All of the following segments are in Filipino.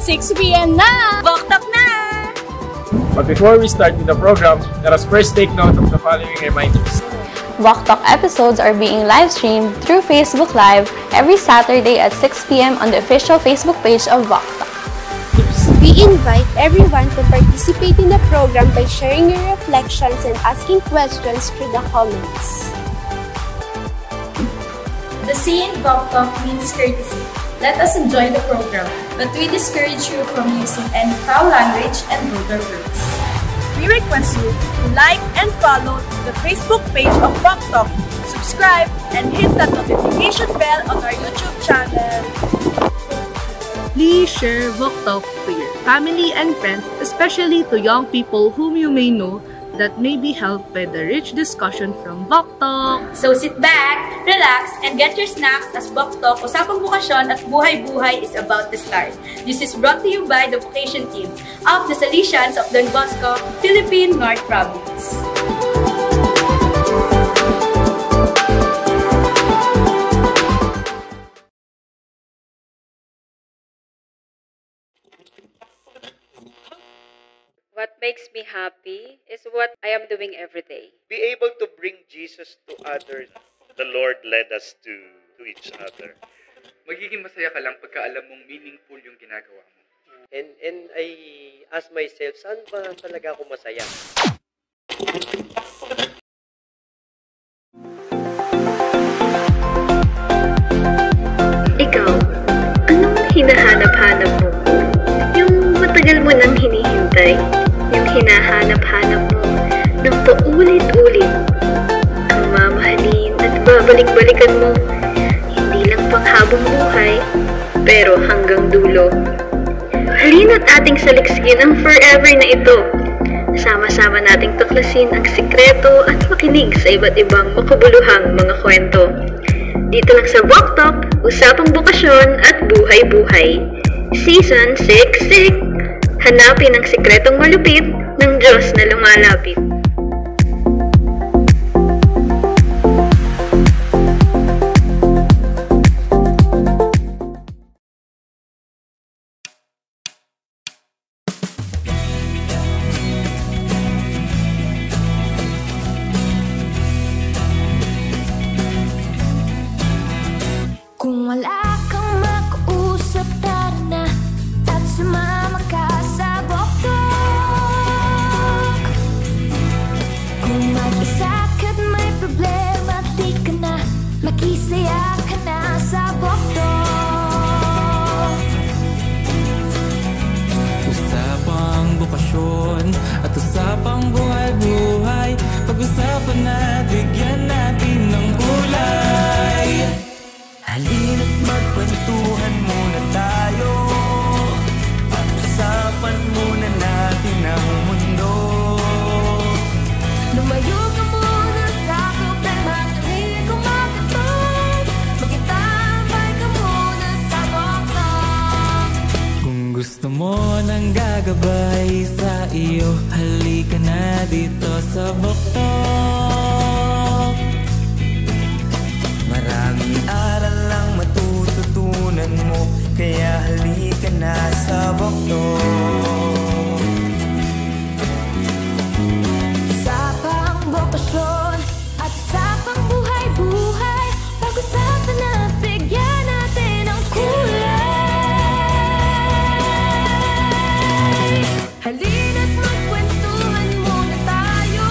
6 p.m. na! Boktok na! But before we start with the program, let us first take note of the following reminders. Boktok episodes are being live streamed through Facebook Live every Saturday at 6 p.m. on the official Facebook page of Boktok. We invite everyone to participate in the program by sharing your reflections and asking questions through the comments. The C in Boktok means courtesy. Let us enjoy the program, but we discourage you from using any foul language and vulgar words. We request you to like and follow the Facebook page of Boktok, subscribe, and hit the notification bell on our YouTube channel. Please share Boktok to your family and friends, especially to young people whom you may know that may be helped by the rich discussion from Boktok. So sit back, relax, and get your snacks as Boktok, Usapang Bukasyon at Buhay-Buhay is about to start. This is brought to you by the Vocation Team of the Salesians of Don Bosco, Philippine North Province. What makes me happy is what I am doing every day. Be able to bring Jesus to others. The Lord led us to each other. Magiging masaya ka lang pagka alam mong meaningful yung ginagawa mo. And I ask myself, saan ba talaga ako masaya? Ikaw, anong hinahanap-hanap mo? Yung matagal mo nang hinihintay? Yung hinahanap-hanap mo ng paulit-ulit? Ang mamahalin at babalik-balikan mo? Hindi lang panghabang buhay, pero hanggang dulo. Halina't ating saliksikin ang forever na ito. Sama-sama nating tuklasin ang sikreto at makinig sa iba't ibang makabuluhang mga kwento. Dito lang sa Boktok, Usapang Bukasyon at Buhay-Buhay. Season 6. Hanapin ang sikretong malupit ng Diyos na lumalapit. Kung wala kang makausap, tara na at sumama ka sa Boktok. Kung mag-isa ka't may problema, di ka na makisaya ka na sa Boktok. Usapang bukasyon at usapang buhay-buhay. Pag-usapan na, bigyan natin ng kulay. Halina't magkwentuhan muna tayo. Pag-usapan muna natin ang mundo. Lumayo ka muna sa problema, dali kumakatog. Magitambay ka muna sa Boktok. Kung gusto mo ng gagabay sa iyo, halika na dito sa Boktok. Maraming aral lang matututunan mo, kaya halika na sa Boktok. Usapang bukasyon at usapang buhay-buhay. Pag-usapan na, bigyan natin ng kulay. Halina't magkwentuhan muna tayo.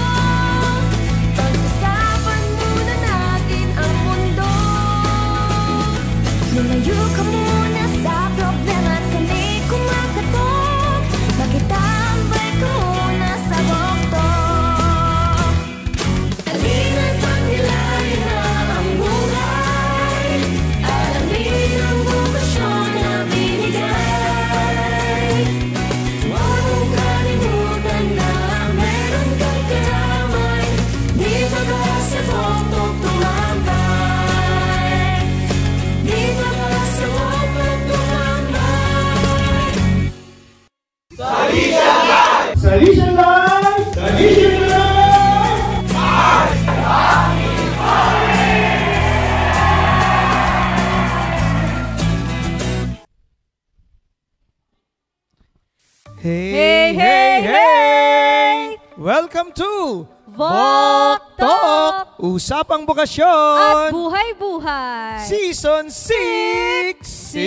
Welcome to Vok Talk! Usapang Bokasyon At Buhay-Buhay! Season 6!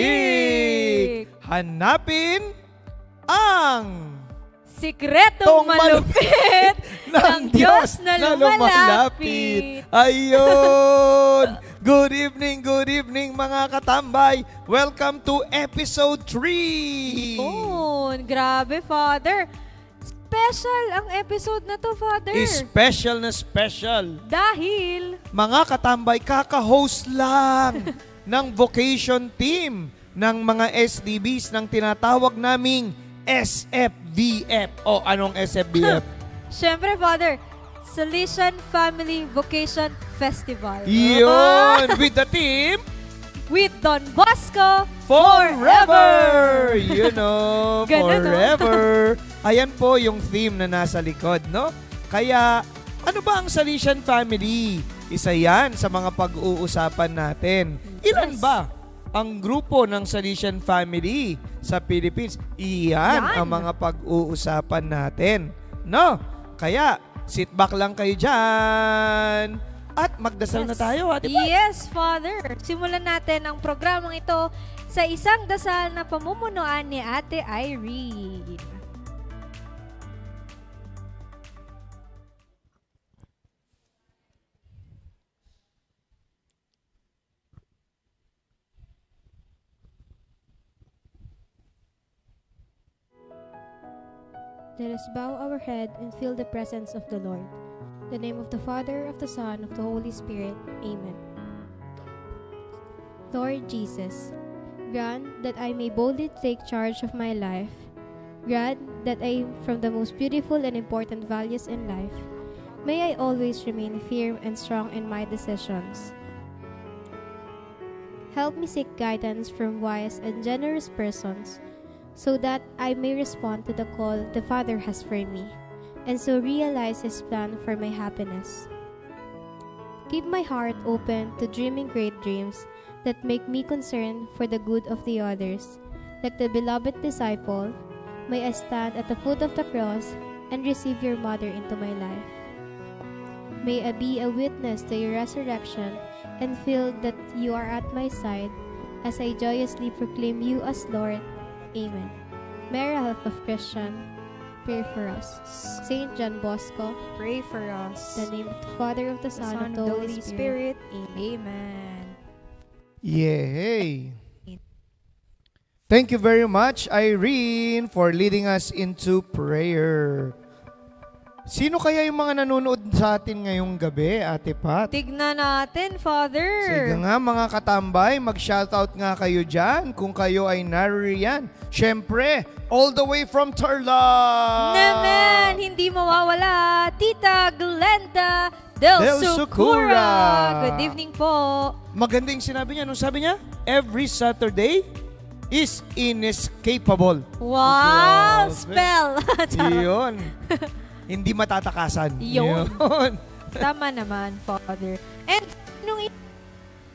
Hanapin ang sikretong malupit ng Diyos na lumalapit. Ayun! Good evening mga katambay. Welcome to episode 3. Grabe, Father. Special ang episode na to, Father. Special na special. Dahil mga katambay, kaka-host lang ng vocation team ng mga SDBs ng tinatawag naming SFVF. O, anong SFVF? Siyempre, Father, Salesian Family Vocation Festival. Yun! With the team? With Don Bosco Forever! You know, Ganun, forever. Ayan po yung theme na nasa likod, no? Kaya, ano ba ang Salesian Family? Isa yan sa mga pag-uusapan natin. Ilan ba ang grupo ng Salesian Family sa Philippines? Iyan ang mga pag-uusapan natin, no? Kaya, sit back lang kayo dyan. At magdasal na tayo, Ate Pat. Yes, Father. Simulan natin ang programang ito sa isang dasal na pamumunuan ni Ate Irene. Let us bow our head and feel the presence of the Lord. In the name of the Father, of the Son, of the Holy Spirit. Amen. Lord Jesus, grant that I may boldly take charge of my life. Grant that I, from the most beautiful and important values in life, may I always remain firm and strong in my decisions. Help me seek guidance from wise and generous persons, so that I may respond to the call the Father has for me, and so realize His plan for my happiness. Keep my heart open to dreaming great dreams that make me concerned for the good of the others. Like the beloved disciple, may I stand at the foot of the cross and receive your mother into my life. May I be a witness to your resurrection and feel that you are at my side as I joyously proclaim you as Lord. Amen. Mary, Health of Christian, pray for us. Saint John Bosco, pray for us. In the name of the Father, of the Son, of the Holy Spirit. Amen. Yay! Thank you very much, Irene, for leading us into prayer. Sino kaya yung mga nanonood sa atin ngayong gabi, Ate Pat? Tignan natin, Father. Sige nga, mga katambay, mag-shoutout nga kayo dyan kung kayo ay naririyan. Siyempre, all the way from Tarlac! Naman, hindi mawawala, Tita Glenda Del Sucura. Good evening po. Maganda yung sinabi niya. Anong sabi niya? Every Saturday is inescapable. Wow! Spell! Yun. Hindi matatakasan. Yun. Tama naman, Father. And nung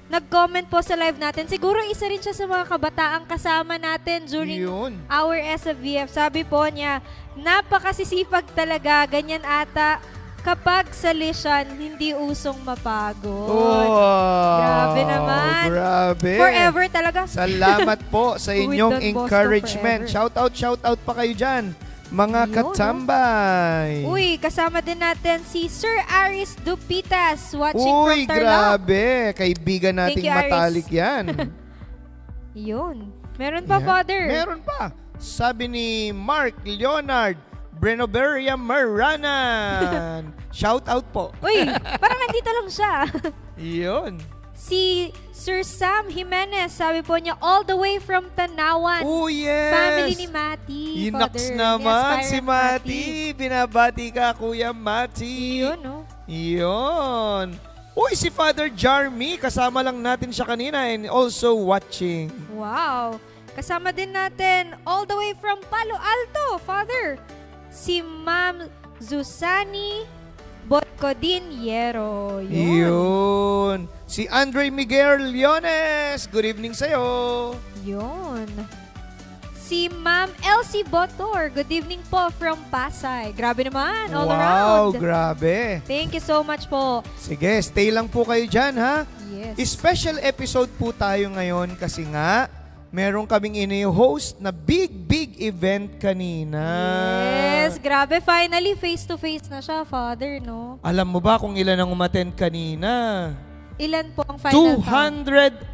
nag-comment po sa live natin, siguro isa rin siya sa mga kabataang kasama natin during our SFVF. Sabi po niya, napakasisipag talaga, ganyan ata. Kapag Salesian, hindi usong mapagod. Oh, grabe naman. Grabe. Forever talaga. Salamat po sa inyong encouragement. Shout out pa kayo dyan. Mga katambay. Uy, kasama din natin si Sir Aris Dupitas watching from Tarlac. Grabe. Kaibigan nating matalik yan. Yun. Meron pa, Father. Meron pa. Sabi ni Mark Leonard Brenoveria Maranan. Shout out po. Uy, parang nandito lang siya. Yun. Si Sir Sam Jimenez, sabi po niya, all the way from Tanawan. Oh, yes. Family ni Mati. Inaks naman si Mati. Binabati ka, Kuya Mati. Yun, no? Yun. Uy, si Father Jarmy, kasama lang natin siya kanina and also watching. Wow. Kasama din natin, all the way from Palo Alto, Father. Si Ma'am Zusani Botcodiniero. Yun. Si Si Andre Miguel Leones, good evening sa'yo. Yun. Si si Ma'am Elsie Botor. Good evening po from Pasay. Grabe naman, all around. Wow, grabe. Thank you so much po. Sige, stay lang po kayo dyan, ha? Yes. Special episode po tayo ngayon kasi nga, meron kaming ini-host na big event kanina. Yes, grabe. Finally, face-to-face na siya, Father, no? Alam mo ba kung ilan ang umattend kanina? Ilan po ang final 284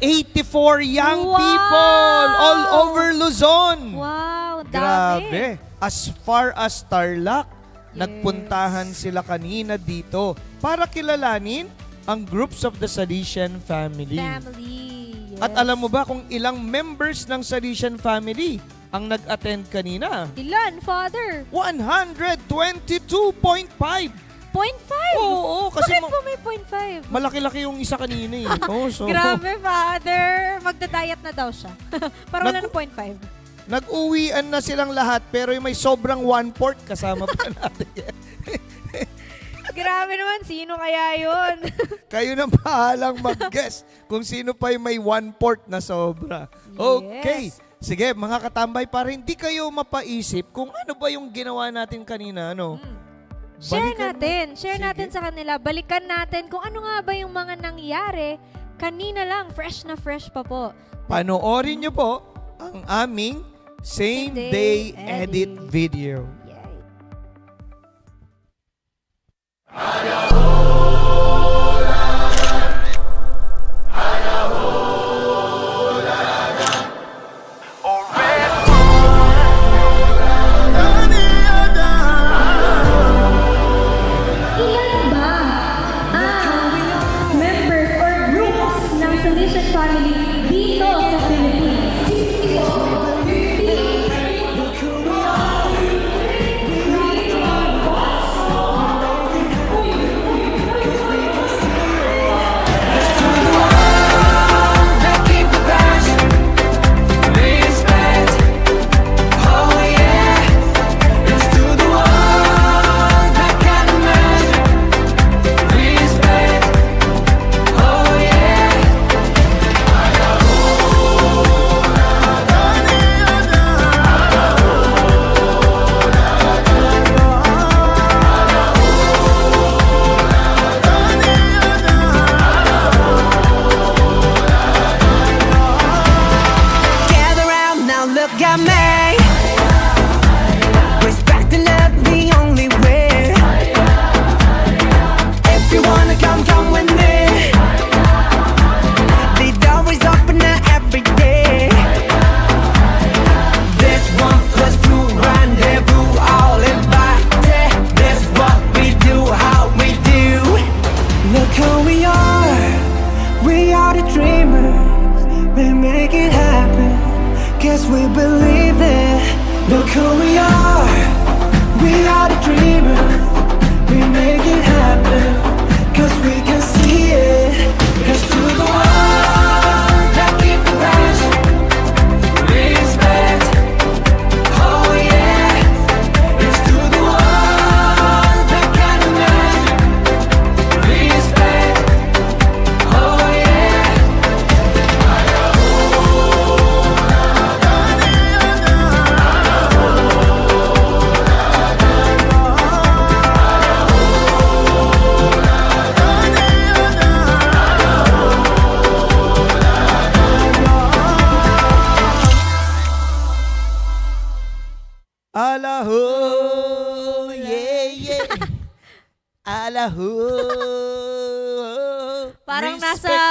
young people all over Luzon. Wow, dami. Grabe. As far as Tarlac, nagpuntahan sila kanina dito para kilalanin ang groups of the Salesian family. Yes. At alam mo ba kung ilang members ng Salesian family ang nag-attend kanina? Ilan, Father? 122.5. 0.5? Oo, kasi bakit po may 0.5? malaki-laki yung isa kanina eh. So, grabe, Father. Magda-diet na daw siya. Para wala ng 0.5. Nag-uwian na silang lahat pero may sobrang 1/4 kasama pa natin. Grabe naman, sino kaya yun? Kayo na bahalang mag-guess kung sino pa yung may 1/4 na sobra. Okay. Yes. Sige, mga katambay, para hindi kayo mapaisip kung ano ba yung ginawa natin kanina, ano? Share natin sa kanila. Balikan natin kung ano nga ba yung mga nangyari kanina lang. Fresh na fresh pa po. Panoorin nyo po ang aming Same Day Edit video.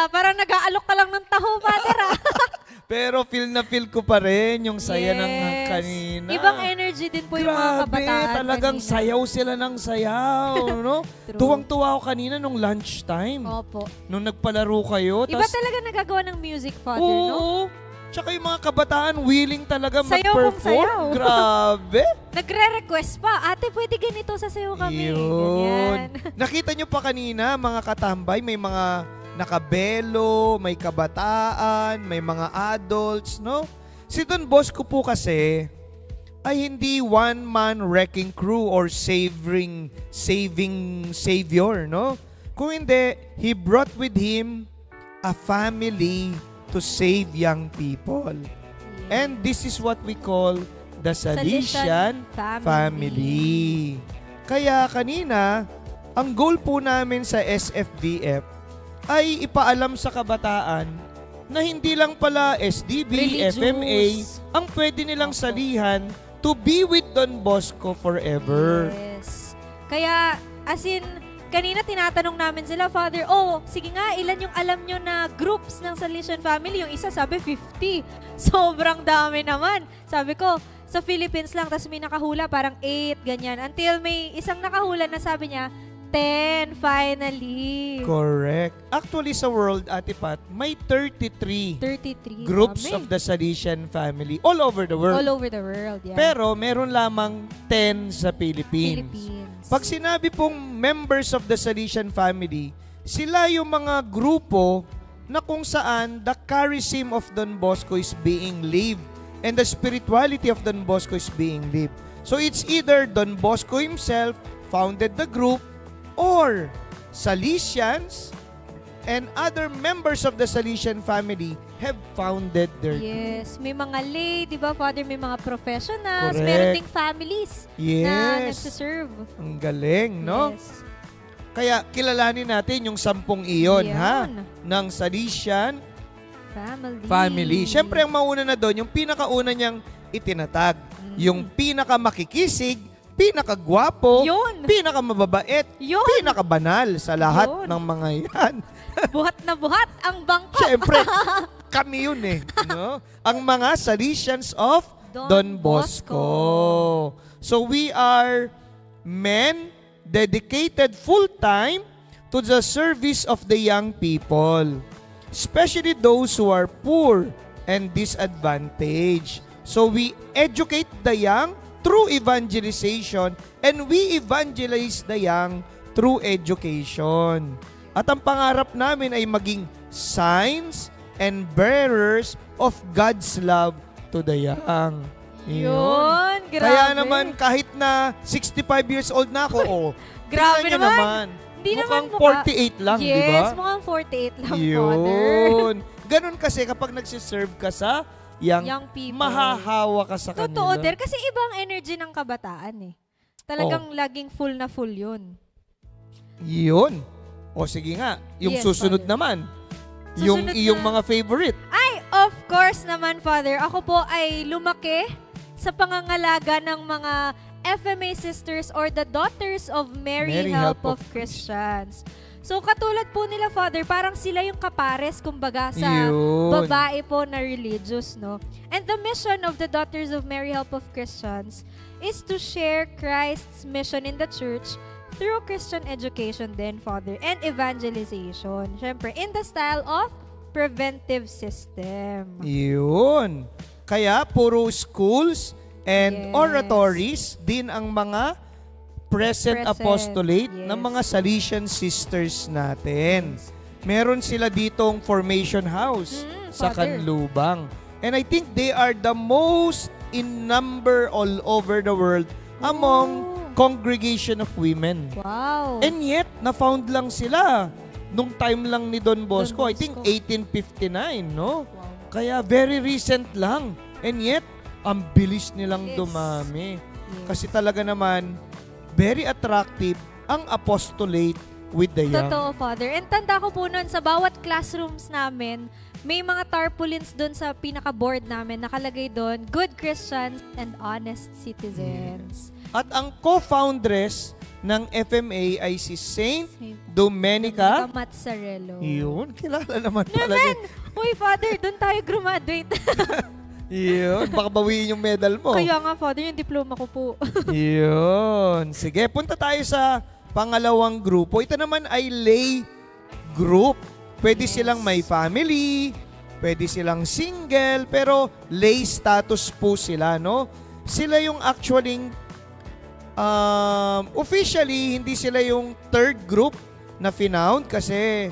Parang nag-aalok ka lang ng taho, Father, Pero feel ko pa rin yung saya ng kanina. Ibang energy din po yung mga kabataan. Talagang kanina. Sayaw sila ng sayaw, no? Tuwang-tuwa ako kanina nung lunchtime. Opo. Nung nagpalaro kayo. Iba talaga nagagawa ng music, Father, no? Tsaka yung mga kabataan willing talaga sayaw mag-perform. Grabe. Nagre-request pa, ate, pwede ganito, sasayaw kami. Yun. Nakita nyo pa kanina, mga katambay, may mga nakabelo, may kabataan, may mga adults, no? Si Don Bosco po kasi ay hindi one-man wrecking crew or saving savior, no? Kung hindi, he brought with him a family to save young people. And this is what we call the Salesian family. Kaya kanina, ang goal po namin sa SFVF ay ipaalam sa kabataan na hindi lang pala SDB, FMA, ang pwede nilang salihan to be with Don Bosco forever. Yes. Kaya, as in, kanina tinatanong namin sila, Father, sige nga, ilan yung alam nyo na groups ng Salesian family? Yung isa sabi 50. Sobrang dami naman. Sabi ko, sa Philippines lang, tapos may nakahula, parang 8, ganyan. Until may isang nakahula na sabi niya, 10, finally. Correct. Actually, sa world, Ate Pat, may 33 groups of the Salesian family all over the world. All over the world, yeah. Pero, meron lamang 10 sa Philippines. Pag sinabi pong members of the Salesian family, sila yung mga grupo na kung saan the charism of Don Bosco is being lived and the spirituality of Don Bosco is being lived. So, it's either Don Bosco himself founded the group or Salesians and other members of the Salesian family have founded their group. Yes, may mga lay, di ba, Father? May mga professionals, correct, meron ding families na nagsiserve. Ang galing, no? Yes. Kaya kilalanin natin yung 10 iyon, ha? Ng Salesian family. Siyempre, ang mauna na doon, yung pinakauna niyang itinatag. Yung pinakamakikisig, pinakagwapo, pinakamababait, pinakabanal sa lahat ng mga yan. Buhat na buhat ang bangko. Siyempre, kami yun eh. No? Ang mga Salesians of Don Bosco. So we are men dedicated full-time to the service of the young people, especially those who are poor and disadvantaged. So we educate the young through evangelization, and we evangelize the young through education. At ang pangarap namin ay maging signs and bearers of God's love to the young. Yun, grabe. Kaya naman, kahit na 65 years old na ako, grabe naman. Hindi mukhang naman 48 lang, di ba? Yes, mukhang 48 lang, Father. Yun. Ganun kasi kapag nagsiserve ka sa young people, mahahawa ka sa kanila. Totoo, Der. Kasi ibang energy ng kabataan eh. Talagang laging full na full yun. Yun. O sige nga, yung susunod Father. Naman. Susunod yung na, mga favorite. Ay, of course naman, Father. Ako po ay lumaki sa pangangalaga ng mga FMA sisters or the Daughters of Mary Help of Christians. So, katulad po nila, Father, parang sila yung kapares, kumbaga, sa babae po na religious, no? And the mission of the Daughters of Mary Help of Christians is to share Christ's mission in the church through Christian education then, Father, and evangelization. Siyempre, in the style of preventive system. Yun. Kaya, puro schools and oratories din ang mga present apostolate ng mga Salesian sisters natin. Meron sila ditong formation house sa Canlubang. And I think they are the most in number all over the world among congregation of women. Wow. And yet, na-found lang sila nung time lang ni Don Bosco. I think 1859, no? Wow. Kaya very recent lang. And yet, ang bilis nilang dumami. Kasi talaga naman, very attractive ang apostolate with the young. Totoo, Father. And tanda ko po nun, sa bawat classrooms namin, may mga tarpaulins doon sa pinaka-board namin. Nakalagay doon, good Christians and honest citizens. At ang co-foundress ng FMA ay si Saint Domenica Mazzarello. Yun, kilala naman pala niya. Uy, Father, doon tayo graduate. Yun, baka bawiin yung medal mo. Kaya nga, Father, yung diploma ko po. Yun. Sige, punta tayo sa pangalawang grupo. Ito naman ay lay group. Pwede silang may family, pwede silang single, pero lay status po sila, no? Sila yung actually, officially, hindi sila yung third group na finound kasi,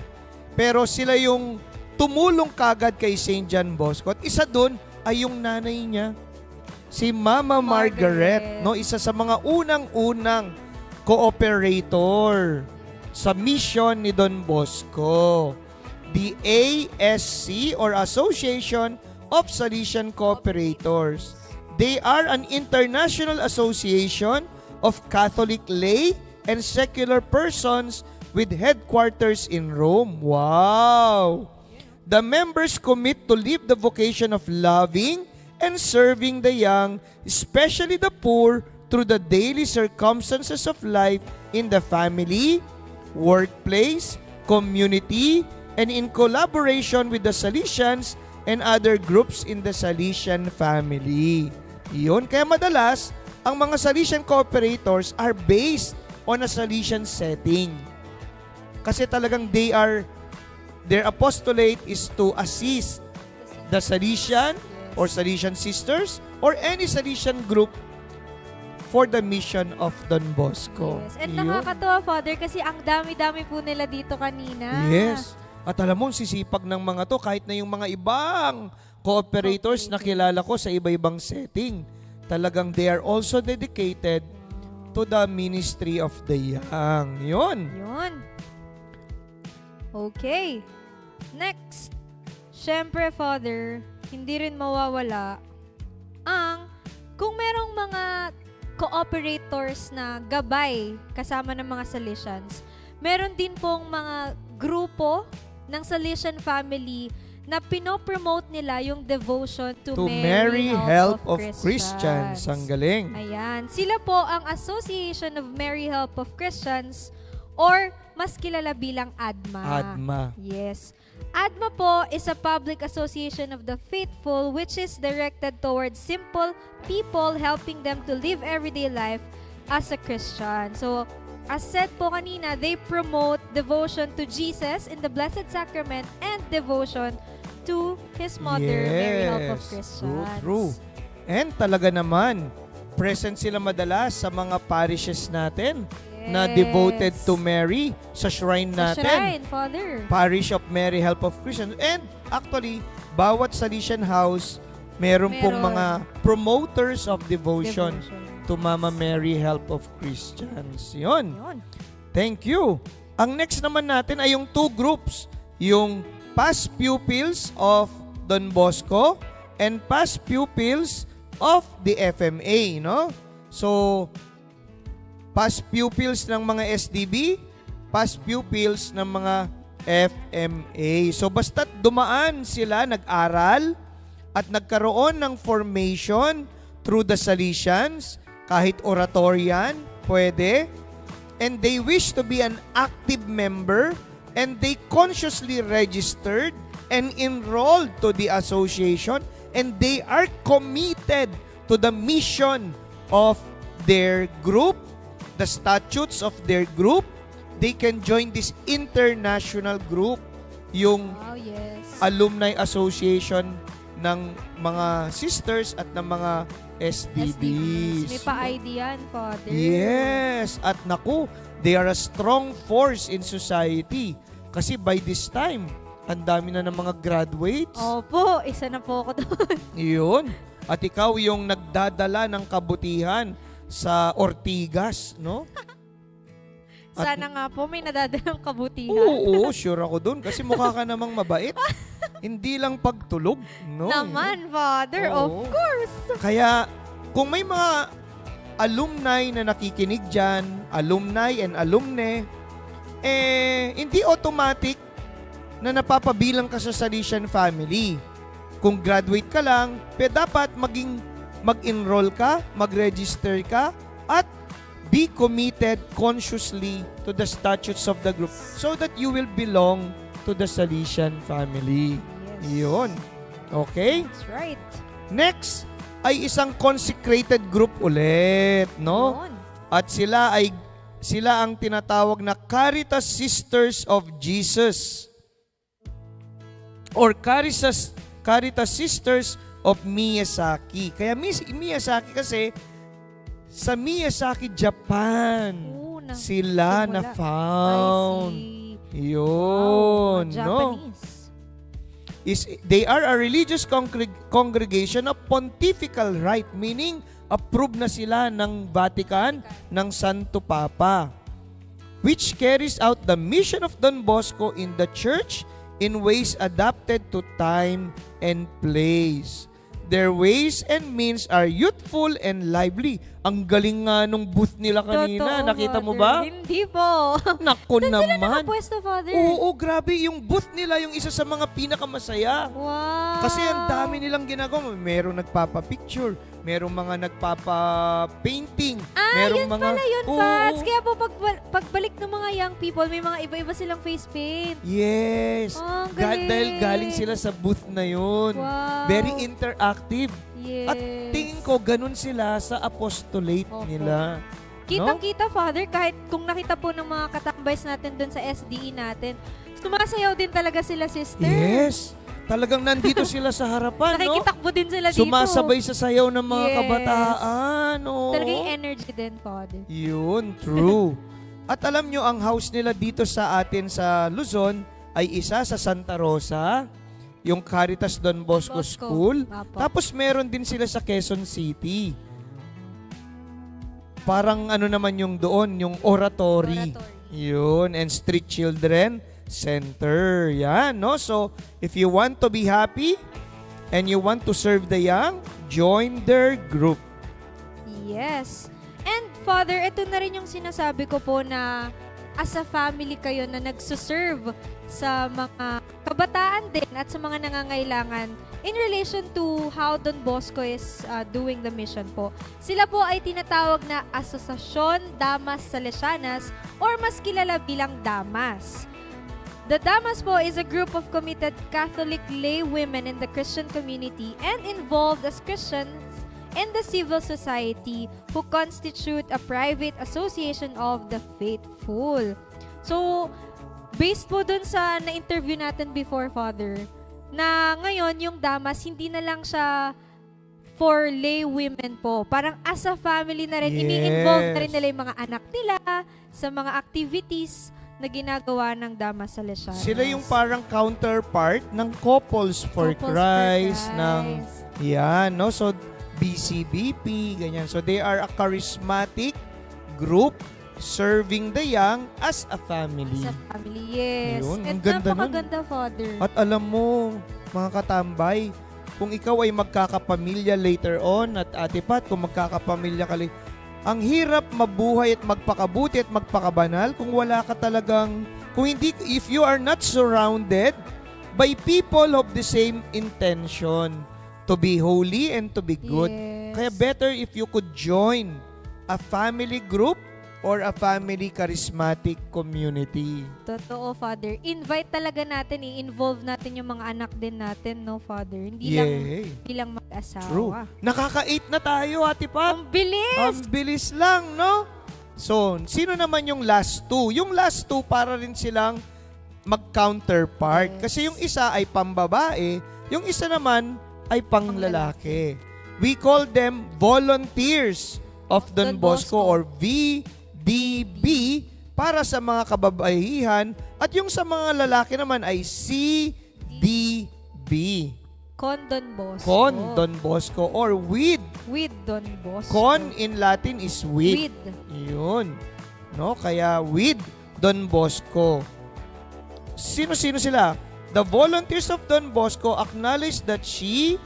pero sila yung tumulong kagad kay St. John Bosco. At isa dun, ay yung nanay niya, si Mama Margaret, no? Isa sa mga unang-unang cooperator sa mission ni Don Bosco. The ASC or Association of Salesian Cooperators. They are an international association of Catholic lay and secular persons with headquarters in Rome. Wow! The members commit to live the vocation of loving and serving the young, especially the poor, through the daily circumstances of life in the family, workplace, community, and in collaboration with the Salesians and other groups in the Salesian family. Iyon, kaya madalas, ang mga Salesian Cooperators are based on a Salesian setting. Kasi talagang their apostolate is to assist the Salesian or Salesian sisters or any Salesian group for the mission of Don Bosco. Yes. And nakakatawa, Father, kasi ang dami-dami po nila dito kanina. Yes. At alam mo, sisipag ng mga to, kahit na yung mga ibang cooperators na kilala ko sa iba-ibang setting, talagang they are also dedicated to the ministry of the young. Yun. Okay. Next. Siyempre, Father, hindi rin mawawala ang kung merong mga cooperators na gabay kasama ng mga Salesians, meron din pong mga grupo ng Salesian family na pinopromote nila yung devotion to Mary Help of Christians. Ang galing. Ayan. Sila po ang Association of Mary Help of Christians or mas kilala bilang ADMA. ADMA. Yes. ADMA po is a public association of the faithful which is directed towards simple people, helping them to live everyday life as a Christian. So, as said po kanina, they promote devotion to Jesus in the Blessed Sacrament and devotion to His Mother, Mary Help of Christians. True. And talaga naman, present sila madalas sa mga parishes natin na devoted to Mary sa shrine natin. Sa shrine, Father. Parish of Mary Help of Christians. And actually, bawat Salesian house, meron pong mga promoters of devotion to Mama Mary Help of Christians. Yun. Thank you. Ang next naman natin ay yung two groups. Yung past pupils of Don Bosco and past pupils of the FMA. No? So, past pupils ng mga SDB, past pupils ng mga FMA. So, basta't dumaan sila, nag-aral, at nagkaroon ng formation through the Salesians, kahit oratorian, pwede, and they wish to be an active member, and they consciously registered and enrolled to the association, and they are committed to the mission of their group, the statutes of their group, they can join this international group, yung alumni association ng mga sisters at ng mga SDBs. May pa-ID yan, Father. Yes. At naku, they are a strong force in society. Kasi by this time, ang dami na ng mga graduates. Opo, isa na po ako doon. Yun. At ikaw yung nagdadala ng kabutihan sa Ortigas, no? Sana nga po may nadadalang kabutihan. Oo, sure ako dun. Kasi mukha ka namang mabait. Hindi lang pagtulog, no? Naman, Father, of course. Kaya, kung may mga alumni na nakikinig dyan, alumni and alumne, hindi automatic na napapabilang ka sa Salesian family. Kung graduate ka lang, dapat mag-enroll ka, mag-register ka, at be committed consciously to the statutes of the group so that you will belong to the Salesian family. Yes. Yun. Okay? That's right. Next ay isang consecrated group ulit, no? Yun. At sila ang tinatawag na Caritas Sisters of Jesus or Caritas Sisters of Miyazaki. Kaya Miyazaki kasi sa Miyazaki, Japan, sila na-found. Yun, no? They are a religious congregation of pontifical right, meaning approved na sila ng Vatican, ng Santo Papa, which carries out the mission of Don Bosco in the church in ways adapted to time and place. Their ways and means are youthful and lively. Ang galing nga nung booth nila kanina. Totoo, Nakita mo Father. ba? Hindi po. Naku Saan naman. sila nakapwesto, Father? Oo, grabe. Yung booth nila, yung isa sa mga pinakamasaya. Wow. Kasi ang dami nilang ginagawa. Merong nagpapa-picture, merong mga nagpapa-painting, merong yun mga... pala yun, Oo. Fats. Kaya po, pagbalik ng mga young people, may mga iba-iba silang face paint. Yes. Oh, galing. Dahil galing sila sa booth na yun. Wow. Very interactive. Yes. At tingin ko, ganun sila sa apostolate nila. Kitang-kita, Father, kahit kung nakita po ng mga katambays natin doon sa SDE natin, sumasayaw din talaga sila, sister. Yes. Talagang nandito sila sa harapan, no? Nakikitakbo din sila dito. Sumasabay sa sayaw ng mga kabataan. Oh. Talagang energy din, Father. Yun, true. At alam nyo, ang house nila dito sa atin sa Luzon ay isa sa Santa Rosa, yung Caritas Don Bosco School. Apo. Tapos meron din sila sa Quezon City. Parang ano naman yung doon, yung oratory. Yun, and Street Children Center. Yan, no? So, if you want to be happy and you want to serve the young, join their group. Yes. And Father, ito na rin yung sinasabi ko po na as a family kayo na nagsuserve sa mga kabataan din at sa mga nangangailangan in relation to how Don Bosco is doing the mission po. Sila po ay tinatawag na Asosasyon Damas Salesianas or mas kilala bilang Damas. The Damas po is a group of committed Catholic lay women in the Christian community and involved as Christians in the civil society who constitute a private association of the faithful. So, based po dun sa na-interview natin before, Father, na ngayon yung Damas, hindi na lang siya for lay women po. Parang as a family na rin, ini-involve na rin nila yung mga anak nila sa mga activities na ginagawa ng Damas Salesianas. Sila yung parang counterpart ng Couples for Christ, ng yan, no? So, BCBP, ganyan. So, they are a charismatic group serving the young as a family. As a family, yes. Ayun, At ang ganda napakaganda, Father. At alam mo, mga katambay, kung ikaw ay magkakapamilya later on, at Ate Pat, kung magkakapamilya ka ang hirap mabuhay at magpakabuti at magpakabanal kung wala ka talagang, kung hindi, if you are not surrounded by people of the same intention to be holy and to be good. Yes. Kaya better if you could join a family group or a family charismatic community. Totoo, Father. Invite talaga natin, i-involve natin yung mga anak din natin, no, Father? Hindi lang mag-asawa. True. Nakaka-8 na tayo, Ate Pat. Ang bilis! Ang bilis lang, no? So, sino naman yung last two? Yung last two, para rin silang mag-counterpart. Kasi yung isa ay pambabae, yung isa naman ay panglalaki. We call them volunteers of Don Bosco or VDB para sa mga kababaihan at yung sa mga lalaki naman ay CDB. Con Don Bosco. Con Don Bosco or with. With Don Bosco. Con in Latin is with. Yun. No? Kaya with Don Bosco. Sino-sino sila? The volunteers of Don Bosco acknowledge that she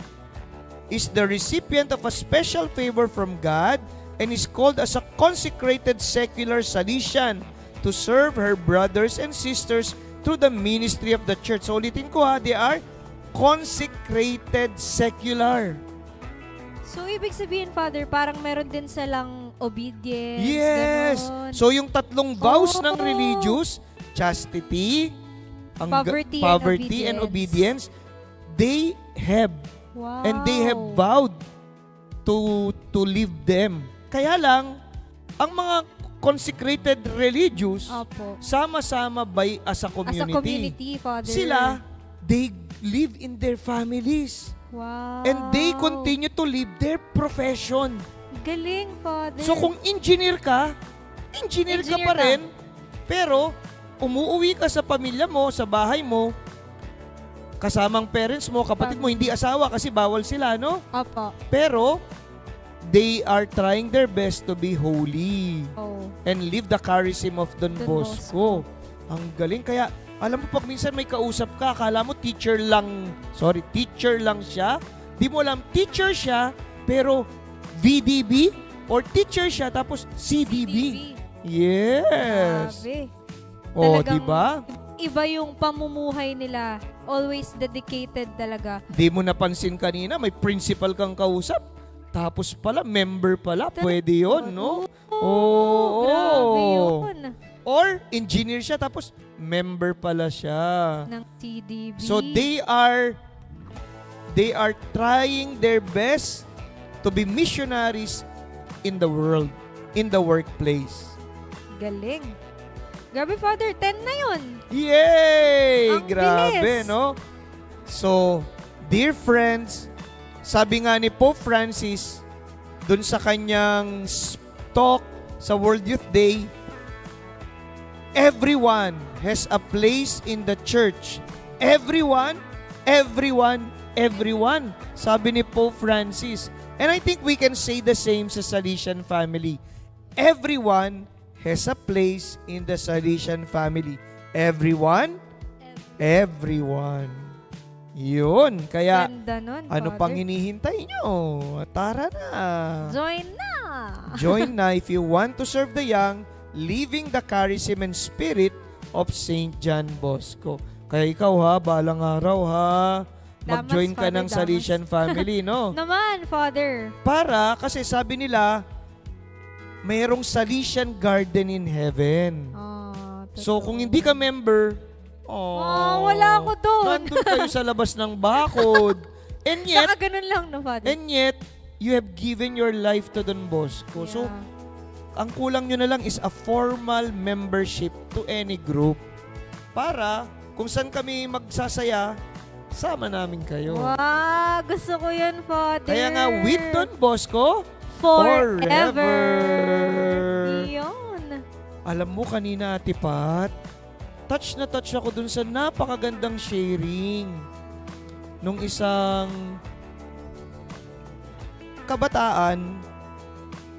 is the recipient of a special favor from God and is called as a consecrated secular Salesian to serve her brothers and sisters through the ministry of the church. So ulitin ko ha, they are consecrated secular. So ibig sabihin, Father, parang meron din silang obedience. Yes! Ganon. So yung tatlong vows ng religious, chastity, poverty and obedience, they have. Wow. And they have vowed to live them. Kaya lang, ang mga consecrated religious, sama-sama as a community. As a community, Father. Sila, they live in their families. Wow. And they continue to live their profession. Galing, Father. So kung engineer ka pa rin, pero umuuwi ka sa pamilya mo, sa bahay mo, kasamang parents mo, kapatid mo, hindi asawa kasi bawal sila, no? Opo. Pero, they are trying their best to be holy and live the charism of Don Bosco. Ang galing. Kaya, Alam mo, pag minsan may kausap ka, akala mo teacher lang siya. Di mo alam, teacher siya, pero VDB or teacher siya, tapos CDB. Yes. Grabe. Oh, Talagang di ba? Iba yung pamumuhay nila. Always dedicated talaga. Di mo napansin kanina, may principal kang kausap. Tapos pala, member pala. Pwede yun, no? Oo. Grabe yun. Or, engineer siya, tapos member pala siya. Ng CDB. So, they are trying their best to be missionaries in the world, in the workplace. Galing. Grabe, Father. 10 na yun. Yay! Ang Grabe, bilis. no? So, dear friends, sabi nga ni Pope Francis, dun sa kanyang talk sa World Youth Day, everyone has a place in the church. Everyone. Sabi ni Pope Francis. And I think we can say the same sa Salesian family. Everyone has a place in the Salesian family. Everyone. Yun. Kaya, Ganda nun, ano Father. pang hinihintay nyo? Tara na. Join na. If you want to serve the young, living the charism and spirit of St. John Bosco. Kaya ikaw ha, balang araw ha, mag-join ka ng Salesian family, no? Naman, Father. Para, kasi sabi nila, mayroong Salesian garden in heaven. So, kung hindi ka member, wala ako doon. Nandun kayo sa labas ng bakod. And yet, ganun lang, no, Father? And yet, you have given your life to Don Bosco. So, ang kulang nyo na lang is a formal membership to any group. Para, kung saan kami magsasaya, sama namin kayo. Wow, gusto ko yun, Father. Kaya nga, with Don Bosco, forever. Yun. Alam mo kanina, Ate Pat, touch na touch ako dun sa napakagandang sharing nung isang kabataan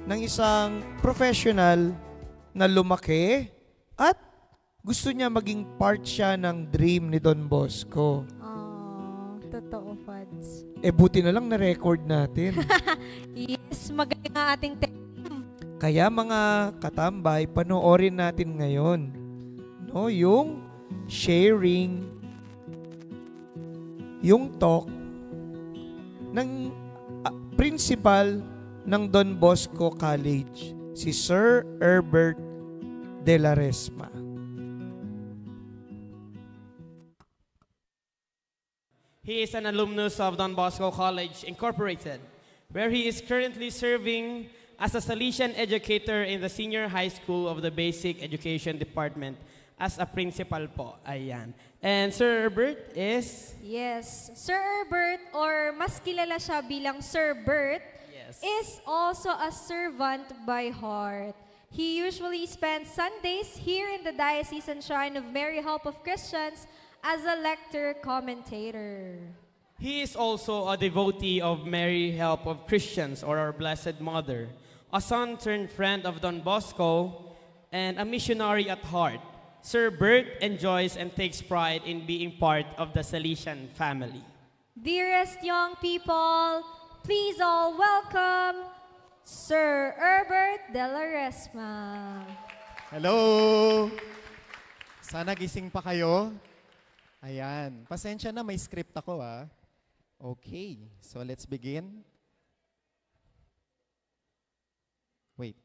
ng isang professional na lumaki at gusto niya maging part siya ng dream ni Don Bosco. Totoo, Fads. Buti na lang na-record natin. Yes, magaling ang ating team. Kaya mga katambay, panoorin natin ngayon, no, yung sharing, yung talk ng principal ng Don Bosco College, si Sir Herbert de la Resma. He is an alumnus of Don Bosco College Incorporated, where he is currently serving as a Salesian educator in the senior high school of the Basic Education Department as a principal po. Ayan. And Sir Herbert is? Yes. Sir Herbert, or mas kilala siya bilang Sir Bert, is also a servant by heart. He usually spends Sundays here in the Diocesan Shrine of Mary Help of Christians as a lector commentator. He is also a devotee of Mary Help of Christians, or our Blessed Mother, a son turned friend of Don Bosco, and a missionary at heart. Sir Bert enjoys and takes pride in being part of the Salesian family. Dearest young people, please all welcome Sir Herbert de la Resma. Hello! Sana gising pa kayo. Ayan. Pasensya na, may script ako ah. Okay. So let's begin. Wait.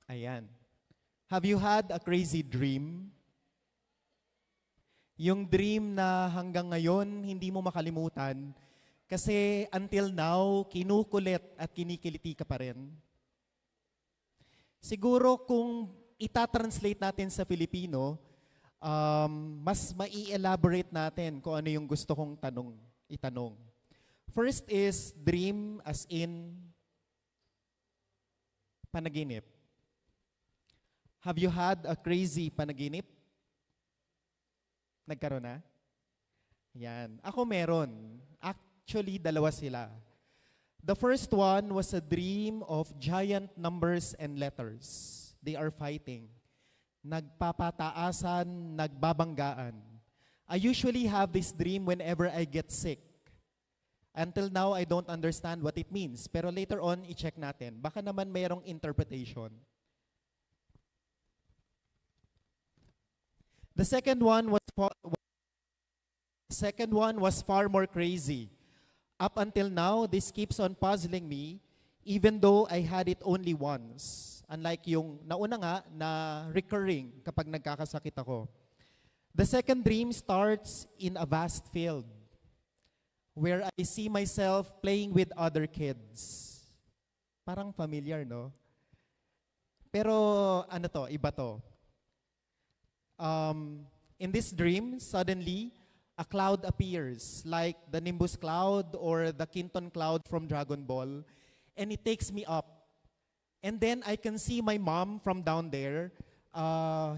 Ayan. Have you had a crazy dream? Yung dream na hanggang ngayon hindi mo makalimutan kasi until now, kinukulit at kinikiliti ka pa rin. Siguro kung itatranslate natin sa Filipino, mas mai-elaborate natin kung ano yung gusto kong itanong. First is dream as in panaginip. Have you had a crazy panaginip? Nagkaroon na? Yan. Ako meron. Actually, dalawa sila. The first one was a dream of giant numbers and letters. They are fighting. nagpapataasan, nagbabanggaan. I usually have this dream whenever I get sick. Until now, I don't understand what it means. Pero later on, i-check natin. Baka naman mayroong interpretation. The second one was far more crazy. Up until now, this keeps on puzzling me, even though I had it only once. Unlike yung nauna nga na recurring kapag nagkakasakit ako. The second dream starts in a vast field where I see myself playing with other kids. Parang familiar, no? Pero ano to, iba to. In this dream, suddenly, a cloud appears, like the Nimbus cloud or the Quinton cloud from Dragon Ball, and it takes me up. And then I can see my mom from down there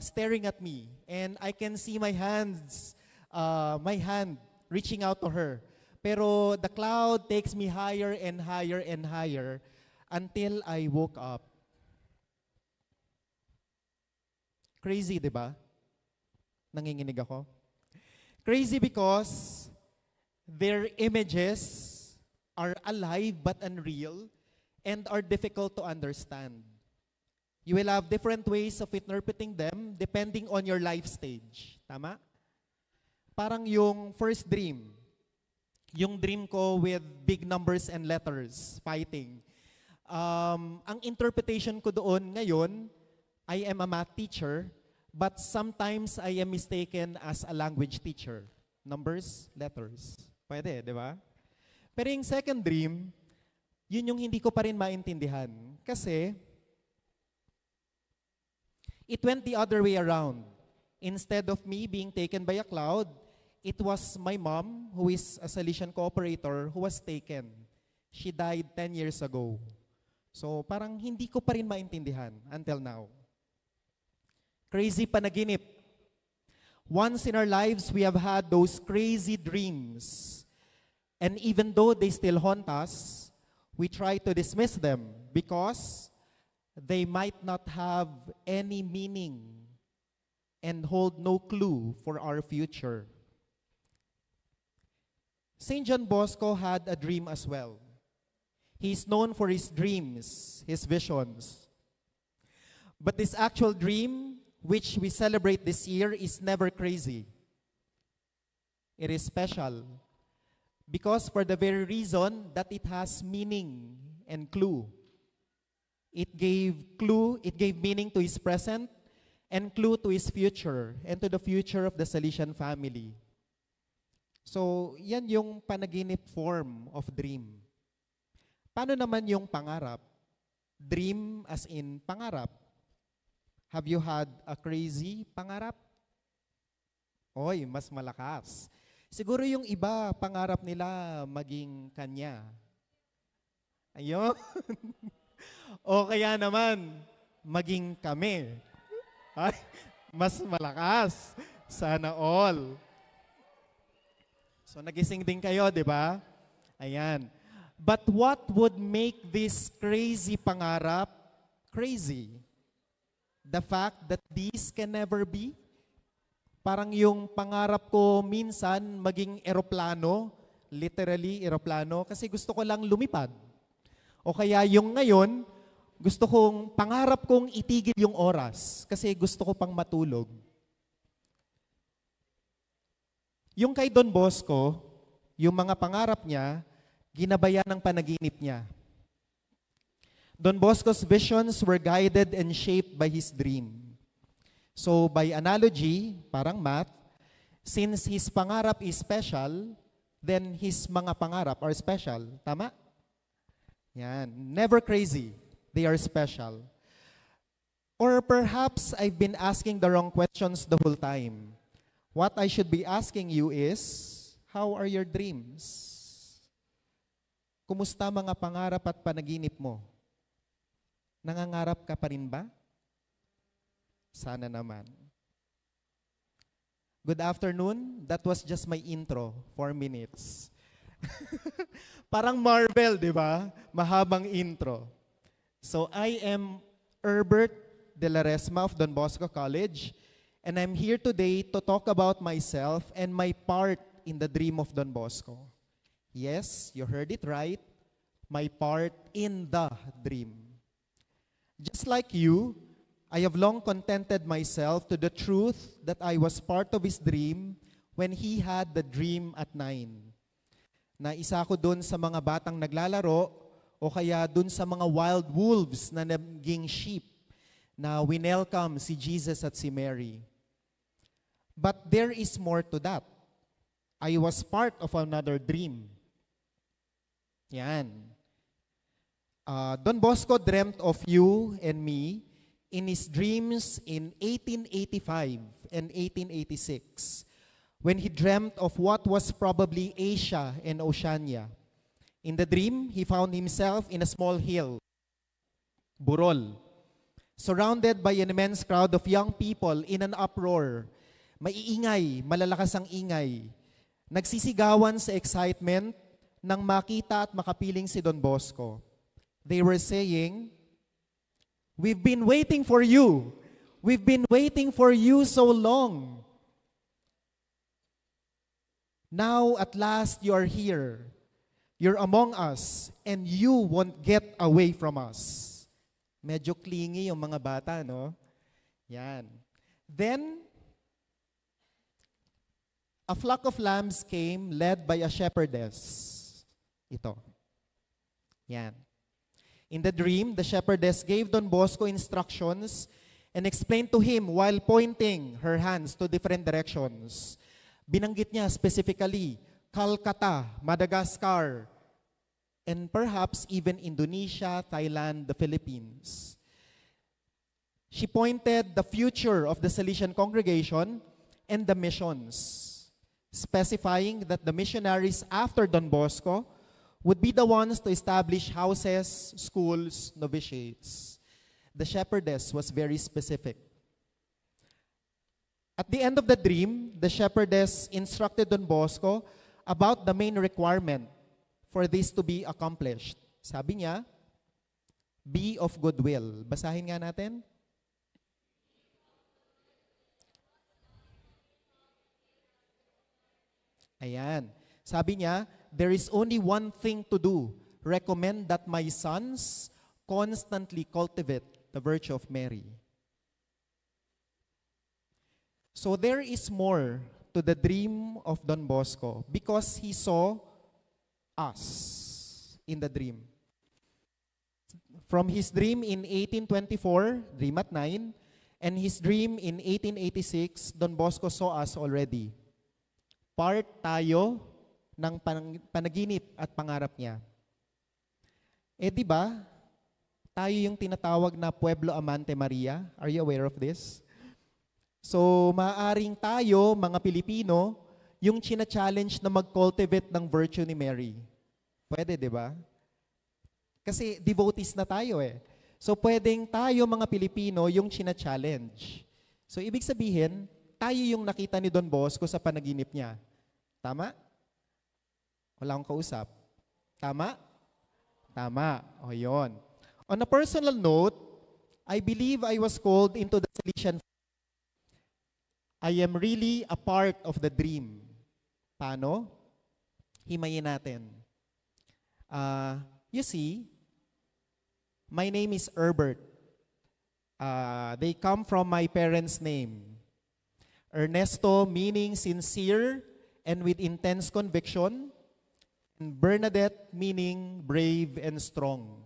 staring at me, and I can see my hand reaching out to her. Pero the cloud takes me higher and higher and higher until I woke up. Crazy, di ba? Nanginginig ako. Crazy because their images are alive but unreal and are difficult to understand. You will have different ways of interpreting them depending on your life stage. Tama? Parang yung first dream, yung dream ko with big numbers and letters fighting. Ang interpretation ko doon ngayon, I am a math teacher, but sometimes I am mistaken as a language teacher. Numbers, letters. Pwede, di ba? Pero yung second dream, yun yung hindi ko pa rin maintindihan. Kasi, it went the other way around. Instead of me being taken by a cloud, it was my mom, who is a Salesian cooperator, who was taken. She died 10 years ago. So parang hindi ko pa rin maintindihan until now. Crazy panaginip. Once in our lives, we have had those crazy dreams. And even though they still haunt us, we try to dismiss them because they might not have any meaning and hold no clue for our future. St. John Bosco had a dream as well. He is known for his dreams, his visions. But this actual dream, which we celebrate this year, is never crazy. It is special because for the very reason that it has meaning and clue. It gave meaning to his present and clue to his future and to the future of the Salesian family. So, yan yung panaginip form of dream. Paano naman yung pangarap? Dream as in pangarap. Have you had a crazy pangarap? Oy, mas malakas. Siguro yung iba, pangarap nila maging kanya. Ayun. O kaya naman, maging kami. Ay, mas malakas. Sana all. So nagising din kayo, di ba? Ayan. But what would make this crazy pangarap crazy? The fact that these can never be? Parang yung pangarap ko minsan maging eroplano, literally eroplano, kasi gusto ko lang lumipad. O kaya yung ngayon, gusto kong, pangarap kong itigil yung oras kasi gusto ko pang matulog. Yung kay Don Bosco, yung mga pangarap niya, ginabayan ng panaginip niya. Don Bosco's visions were guided and shaped by his dream. So by analogy, parang math, since his pangarap is special, then his mga pangarap are special. Tama? Yan. Never crazy. They are special. Or perhaps I've been asking the wrong questions the whole time. What I should be asking you is, how are your dreams? Kumusta mga pangarap at panaginip mo? Nangangarap ka pa rin ba? Sana naman. Good afternoon. That was just my intro, 4 minutes. Parang Marvel, di ba? Mahabang intro. So I am Herbert de la Resma of Don Bosco College, and I'm here today to talk about myself and my part in the dream of Don Bosco. Yes, you heard it right, my part in the dream. Just like you, I have long contented myself to the truth that I was part of his dream when he had the dream at 9. Na isa ko dun sa mga batang naglalaro o kaya dun sa mga wild wolves na naging sheep na winelcome si Jesus at si Mary. But there is more to that. I was part of another dream. Yan. Don Bosco dreamt of you and me in his dreams in 1885 and 1886, when he dreamt of what was probably Asia and Oceania. In the dream, he found himself in a small hill, Burol, surrounded by an immense crowd of young people in an uproar. Maiingay, malalakas ang ingay. Nagsisigawan sa excitement nang makita at makapiling si Don Bosco. They were saying, "We've been waiting for you. We've been waiting for you so long. Now, at last, you are here. You're among us, and you won't get away from us." Medyo clingy yung mga bata, no? Yan. Then, a flock of lambs came led by a shepherdess. Ito. Yan. In the dream, the shepherdess gave Don Bosco instructions and explained to him while pointing her hands to different directions. Binanggit niya specifically, Calcutta, Madagascar, and perhaps even Indonesia, Thailand, the Philippines. She pointed the future of the Salesian congregation and the missions, specifying that the missionaries after Don Bosco would be the ones to establish houses, schools, novitiates. The shepherdess was very specific. At the end of the dream, the shepherdess instructed Don Bosco about the main requirement for this to be accomplished. Sabi niya, be of goodwill. Basahin nga natin. Ayan. Sabi niya, there is only one thing to do. Recommend that my sons constantly cultivate the virtue of Mary. So there is more to the dream of Don Bosco because he saw us in the dream. From his dream in 1824, dream at 9, and his dream in 1886, Don Bosco saw us already. Part tayo ng panaginip at pangarap niya. Eh di ba, tayo yung tinatawag na Pueblo Amante Maria. Are you aware of this? So, maaaring tayo, mga Pilipino, yung china-challenge na mag-cultivate ng virtue ni Mary. Pwede, di ba? Kasi devotees na tayo eh. So, pwedeng tayo, mga Pilipino, yung china-challenge. So, ibig sabihin, tayo yung nakita ni Don Bosco sa panaginip niya. Tama? Wala akong kausap. Tama? Tama. O, yun. On a personal note, I believe I was called into the Salesian. I am really a part of the dream. Paano? Himayin natin. You see, my name is Herbert. They come from my parents' name. Ernesto meaning sincere and with intense conviction, and Bernadette meaning brave and strong.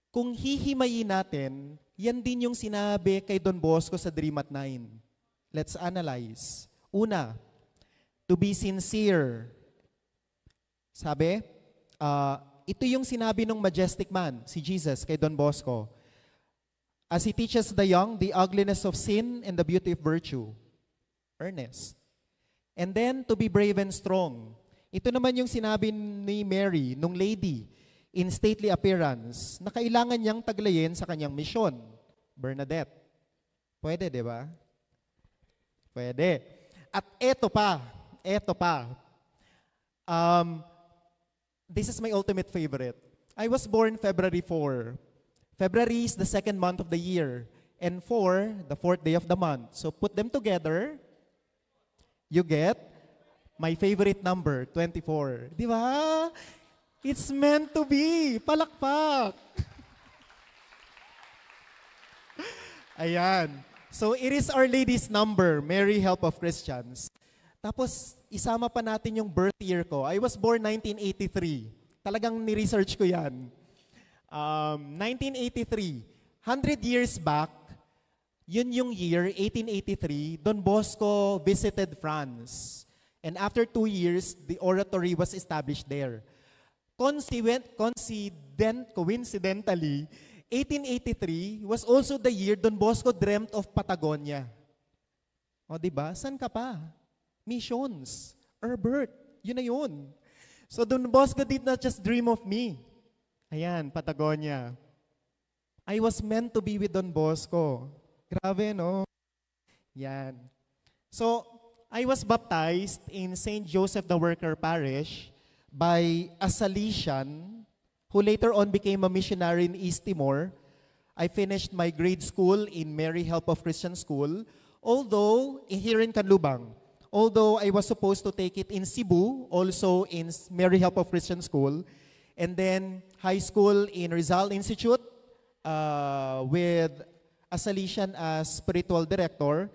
Kung hihimayin natin, yan din yung sinabi kay Don Bosco sa Dream at 9. Let's analyze. Una, to be sincere. Sabi, ito yung sinabi ng majestic man, si Jesus, kay Don Bosco. As he teaches the young, the ugliness of sin and the beauty of virtue. Earnest. And then, to be brave and strong. Ito naman yung sinabi ni Mary, nung lady, in stately appearance, na kailangan niyang taglayin sa kanyang misyon. Bernadette. Pwede, di ba? Pwede. At eto pa. This is my ultimate favorite. I was born February 4. February is the second month of the year. and 4, the 4th day of the month. So put them together, you get my favorite number, 24. Di ba? It's meant to be. Palakpak. Ayan. So it is Our Lady's number, Mary Help of Christians. Tapos isama pa natin yung birth year ko. I was born 1983. Talagang ni-research ko yan. 1983. 100 years back, yun yung year, 1883, Don Bosco visited France. And after 2 years, the oratory was established there. Coincidentally, 1883 was also the year Don Bosco dreamt of Patagonia. O diba? San ka pa? Missions. Herbert. Yun na yun. So Don Bosco did not just dream of me. Ayan, Patagonia. I was meant to be with Don Bosco. Grabe, no? Yan. So, I was baptized in St. Joseph the Worker Parish by a Salesian who later on became a missionary in East Timor. I finished my grade school in Mary Help of Christian School, although here in Canlubang. Although I was supposed to take it in Cebu, also in Mary Help of Christian School, and then high school in Rizal Institute with a Salesian as spiritual director,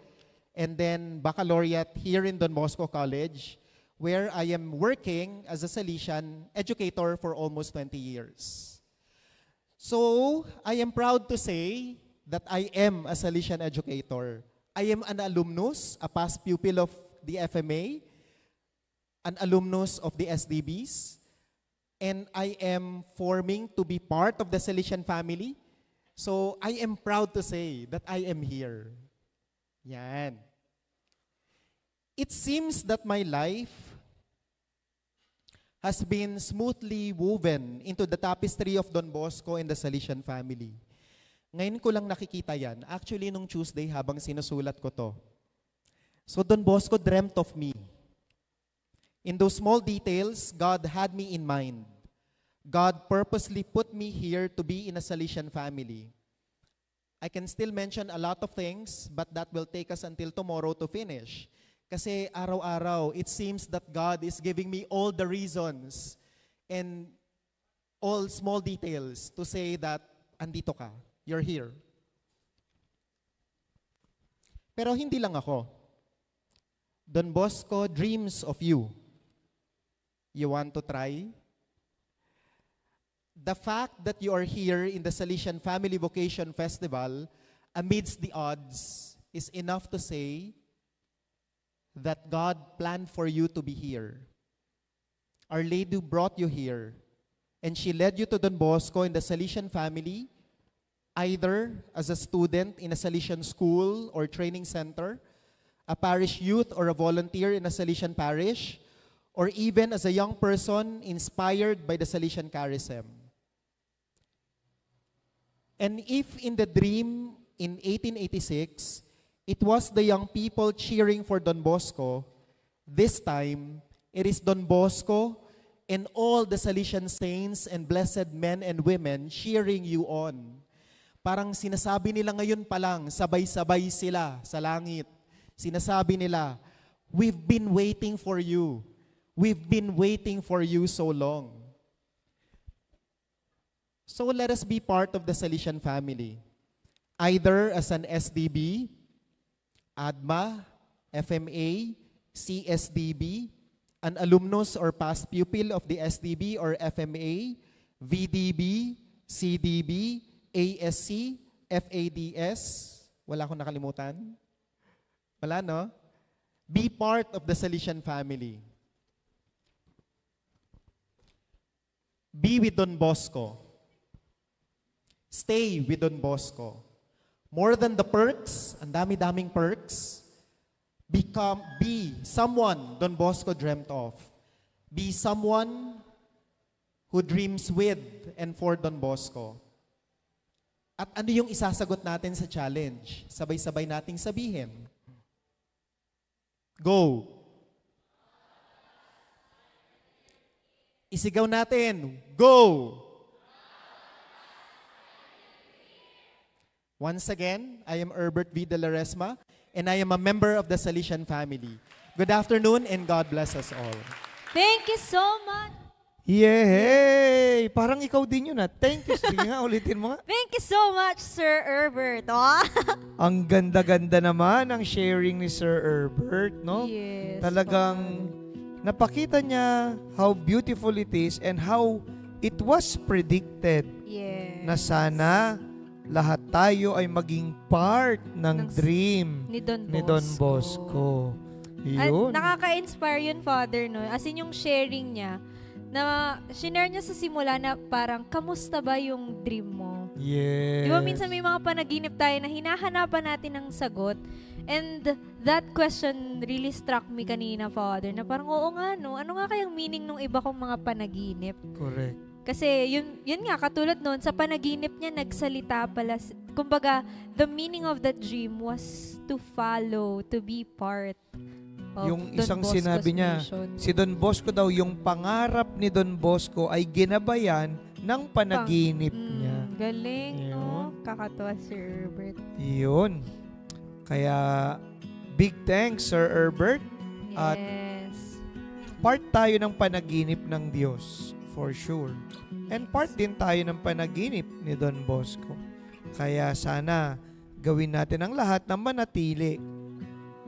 and then baccalaureate here in Don Bosco College, where I am working as a Salesian educator for almost 20 years. So, I am proud to say that I am a Salesian educator. I am an alumnus, a past pupil of the FMA, an alumnus of the SDBs, and I am forming to be part of the Salesian family. So, I am proud to say that I am here. Yan. It seems that my life has been smoothly woven into the tapestry of Don Bosco and the Salesian family. Ngayon ko lang nakikita yan. Actually, nung Tuesday habang sinusulat ko to. So, Don Bosco dreamt of me. In those small details, God had me in mind. God purposely put me here to be in a Salesian family. I can still mention a lot of things, but that will take us until tomorrow to finish. Kasi araw-araw, it seems that God is giving me all the reasons and all small details to say that andito ka, you're here. Pero hindi lang ako. Don Bosco dreams of you. You want to try? The fact that you are here in the Salesian Family Vocation Festival amidst the odds is enough to say that God planned for you to be here. Our Lady brought you here, and she led you to Don Bosco in the Salesian family, either as a student in a Salesian school or training center, a parish youth or a volunteer in a Salesian parish, or even as a young person inspired by the Salesian charism. And if in the dream in 1886, it was the young people cheering for Don Bosco, this time, it is Don Bosco and all the Salesian saints and blessed men and women cheering you on. Parang sinasabi nila ngayon pa lang, sabay-sabay sila sa langit. Sinasabi nila, we've been waiting for you. We've been waiting for you so long. So let us be part of the Salesian family, either as an SDB, ADMA, FMA, CSDB, an alumnus or past pupil of the SDB or FMA, VDB, CDB, ASC, FADS. Wala akong nakalimutan? Wala, no? Be part of the Salesian family. Be with Don Bosco. Stay with Don Bosco. More than the perks, ang dami-daming perks, be someone Don Bosco dreamt of. Be someone who dreams with and for Don Bosco. At ano yung isasagot natin sa challenge? Sabay-sabay nating sabihin. Go! Isigaw natin. Go! Once again, I am Herbert V. De La Resma, and I am a member of the Salesian family. Good afternoon, and God bless us all. Thank you so much. Yay! Parang ikaw din yun, Thank you. Sige nga, ulitin mo nga. Thank you so much, Sir Herbert. Ang ganda-ganda naman ang sharing ni Sir Herbert, no? Yes. Talagang napakita niya how beautiful it is and how it was predicted na sana lahat tayo ay maging part ng dream ni Don Bosco. Yun. Nakaka-inspire yun, Father, no? As in yung sharing niya, na shinare niya sa simula na parang, kamusta ba yung dream mo? Yes. Di ba minsan may mga panaginip tayo na hinahanapan natin ng sagot? And that question really struck me kanina, Father, na parang, oo nga, no? Ano nga kayang meaning ng iba kong mga panaginip? Correct. Kasi yun nga, katulad noon, sa panaginip niya, nagsalita pala. Kumbaga, the meaning of that dream was to follow, to be part of yung Don isang Bosco's sinabi niya, mission. si Don Bosco daw, yung pangarap ni Don Bosco ay ginabayan ng panaginip niya. Galing, no? Kakatuwa, Sir Herbert. Yun. Kaya, big thanks, Sir Herbert. Yes. At part tayo ng panaginip ng Diyos, for sure. And part din tayo ng panaginip ni Don Bosco. Kaya sana gawin natin ang lahat na manatili.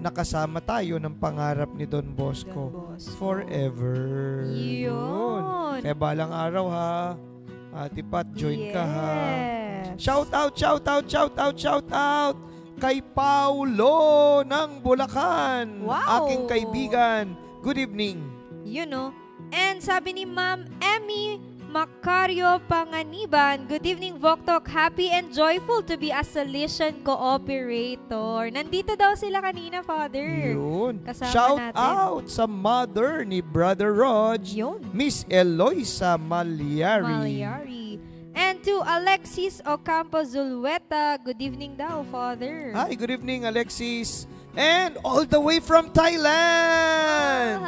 Nakasama tayo ng pangarap ni Don Bosco. Forever. Yun. Kaya balang araw ha, Ate Pat, join ka ha. Shout out kay Paulo ng Bulacan. Wow. Aking kaibigan. Good evening. You know. And sabi ni Ma'am Emmy Macario Panganiban, good evening, Voktok. Happy and joyful to be a Salesian cooperator. Nandito daw sila kanina, Father. Yun. Kasama Shout natin. out sa mother ni Brother Rog, Miss Eloisa Malyari. And to Alexis Ocampo Zulueta, good evening daw, Father. Hi, good evening, Alexis. And all the way from Thailand,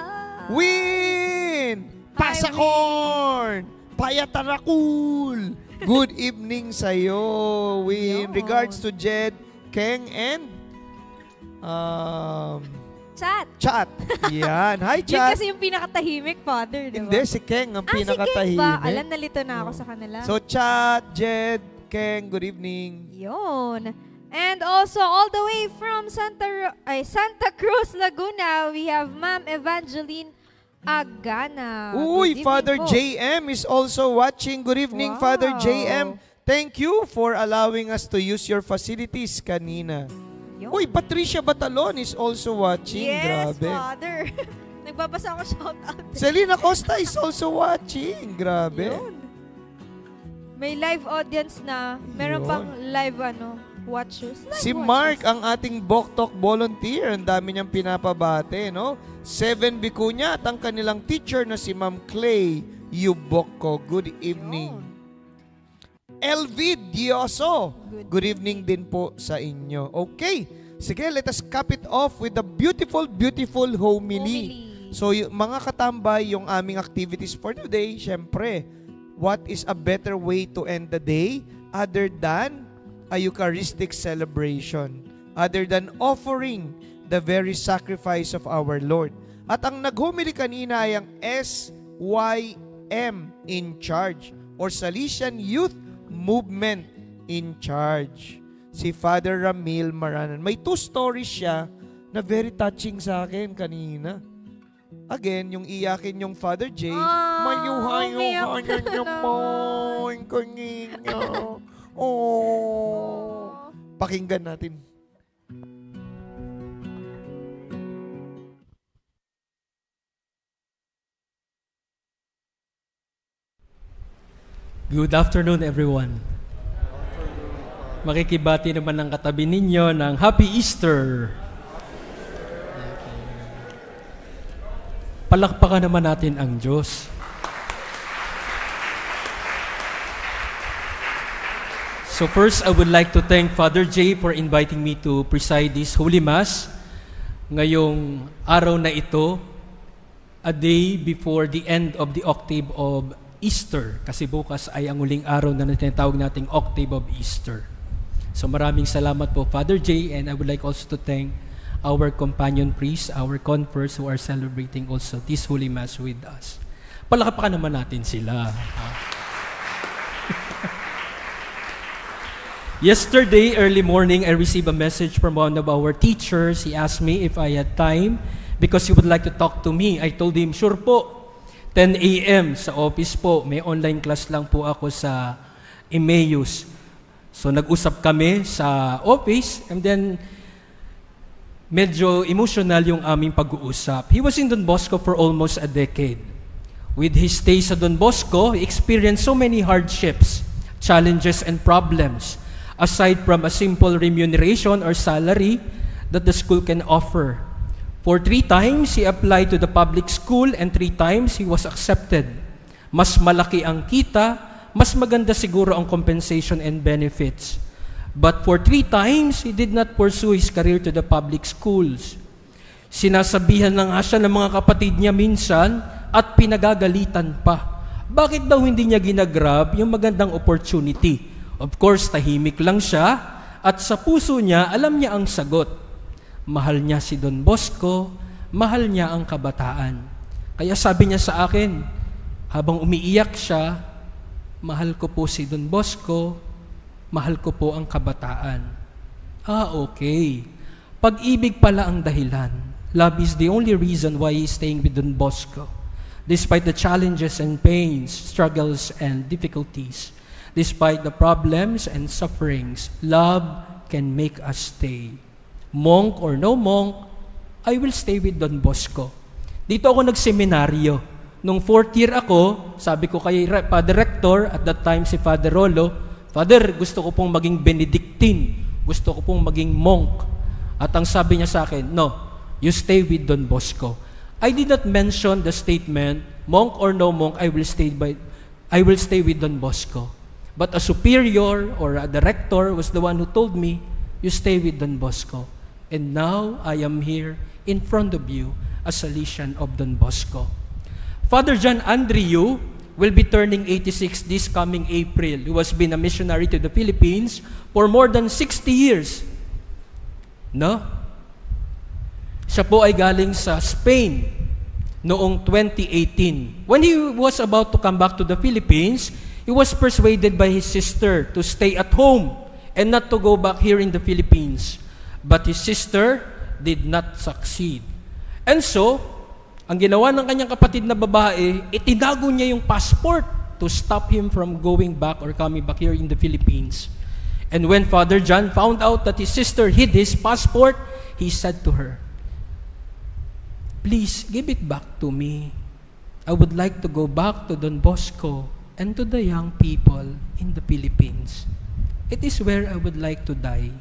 Win Pasakorn Payatarakul. Good evening sa'yo, Win. Regards to Jed, Keng, and Chat. Yan. Hi, Yun Chat. kasi yung pinakatahimik, Father, di ba? Hindi, si Keng ang Si pinakatahimik. Keng ba? Alam, nalito na ako sa kanila. So, Chat, Jed, Keng, good evening. Yun. And also, all the way from Santa Cruz, Laguna, we have Ma'am Evangeline Agana. Uy, Good Father evening po. JM is also watching. Good evening, Wow. Father JM. Thank you for allowing us to use your facilities kanina. Uy, Patricia Batalon is also watching. Yes, Grabe. Father. Nagbabasa ako shout out. Selena Costa is also watching. Grabe. Yun. May live audience na. Meron Yun. pang live watchers. Si Mark, ang ating Boktok volunteer, ang dami niyang pinapabate, no? 7 Bikunya at ang kanilang teacher na si Ma'am Clay Yuboko. Good evening. LV Dioso. Good evening din po sa inyo. Okay. Sige, let us cap it off with the beautiful, beautiful homily. So, mga katambay, yung aming activities for today, syempre, what is a better way to end the day other than a Eucharistic celebration, other than offering the very sacrifice of our Lord. At ang naghumili kanina ay ang SYM in charge or Salesian Youth Movement in charge. Si Father Ramil Maranan. May 2 stories siya na very touching sa akin kanina. Again, yung iyakin yung Father J, mayuhay-yuhay naman kanina. Oh. Pakinggan natin. Good afternoon, everyone. Makikibati naman ng katabi ninyo ng Happy Easter. Palakpakan naman natin ang Diyos. So first, I would like to thank Father J for inviting me to preside this Holy Mass ngayong araw na ito, a day before the end of the octave of Easter, kasi bukas ay ang uling araw na tinatawag nating octave of Easter. So maraming salamat po, Father J, and I would like also to thank our companion priests, our converts who are celebrating also this Holy Mass with us. Palakpakan naman natin sila. Yesterday, early morning, I received a message from one of our teachers. He asked me if I had time because he would like to talk to me. I told him, sure po, 10 a.m. sa office po. May online class lang po ako sa Emmaus. So nag-usap kami sa office and then medyo emotional yung aming pag-uusap. He was in Don Bosco for almost a decade. With his stay sa Don Bosco, he experienced so many hardships, challenges, and problems. Aside from a simple remuneration or salary that the school can offer. For 3 times, he applied to the public school and 3 times he was accepted. Mas malaki ang kita, mas maganda siguro ang compensation and benefits. But for 3 times, he did not pursue his career to the public schools. Sinasabihan na nga siya ng mga kapatid niya minsan at pinagagalitan pa. Bakit daw hindi niya ginagrab yung magandang opportunity? Of course, tahimik lang siya at sa puso niya, alam niya ang sagot. Mahal niya si Don Bosco, mahal niya ang kabataan. Kaya sabi niya sa akin, habang umiiyak siya, mahal ko po si Don Bosco, mahal ko po ang kabataan. Okay. Pag-ibig pala ang dahilan. Love is the only reason why he's staying with Don Bosco. Despite the challenges and pains, struggles and difficulties, despite the problems and sufferings, love can make us stay. Monk or no monk, I will stay with Don Bosco. Dito ako nagseminaryo. Nung 4th year ako, sabi ko kay Father Rector, at that time si Father Rolo, Father, gusto ko pong maging Benedictine. Gusto ko pong maging monk. At ang sabi niya sa akin, no, you stay with Don Bosco. I did not mention the statement, monk or no monk, I will stay with Don Bosco. But a superior or a director was the one who told me, you stay with Don Bosco. And now, I am here in front of you as Salesian of Don Bosco. Father John Andreu will be turning 86 this coming April. He has been a missionary to the Philippines for more than 60 years. No? Siya po ay galing sa Spain noong 2018. When he was about to come back to the Philippines, he was persuaded by his sister to stay at home and not to go back here in the Philippines. But his sister did not succeed. And so, ang ginawa ng kanyang kapatid na babae, itinago niya yung passport to stop him from going back or coming back here in the Philippines. And when Father John found out that his sister hid his passport, he said to her, please give it back to me. I would like to go back to Don Bosco and to the young people in the Philippines. It is where I would like to die.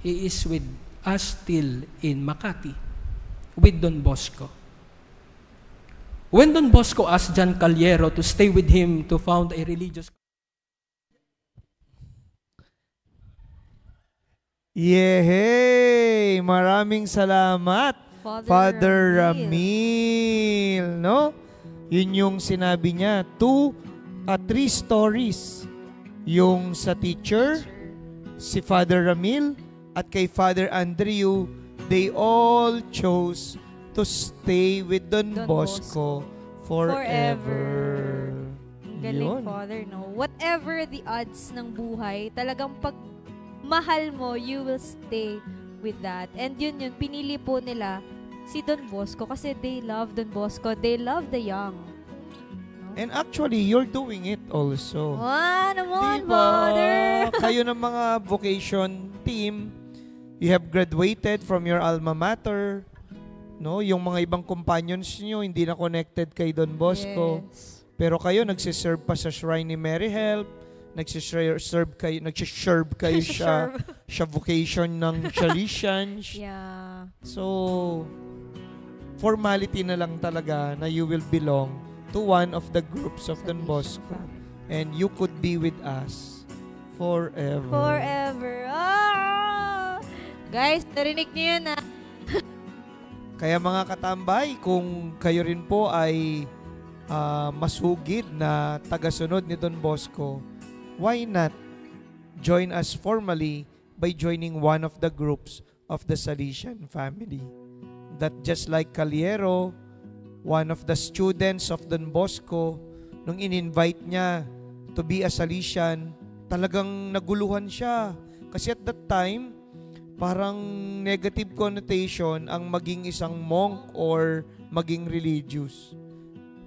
He is with us still in Makati with Don Bosco. When Don Bosco asked John Caliero to stay with him to found a religious... Yehey! Maraming salamat, Father Ramil. No? Yun yung sinabi niya, 3 stories. Yung sa teacher, si Father Ramil, at kay Father Andreu, they all chose to stay with Don Bosco forever. Galing, Father, no? Whatever the odds ng buhay, talagang pag mahal mo, you will stay with that. And yun, pinili po nila si Don Bosco kasi they love Don Bosco. They love the young. And actually, you're doing it also. Naman, Father! Kayo ng mga vocation team, you have graduated from your alma mater. No, yung mga ibang companions nyo, hindi na connected kay Don Bosco. Yes. Pero kayo, nagsiserve pa sa Shrine ni Mary Help. Nagsiserve kayo sa vocation ng Salesians. Yeah. So, formality na lang talaga na you will belong to one of the groups of Don Bosco. And you could be with us forever. Forever. Ah! Guys, narinig niyo yun na. Kaya mga katambay, kung kayo rin po ay masugid na tagasunod ni Don Bosco, why not join us formally by joining one of the groups of the Salesian family? That just like Caliero, one of the students of Don Bosco, nung in-invite niya to be a Salesian, talagang naguluhan siya. Kasi at that time, parang negative connotation ang maging isang monk or maging religious.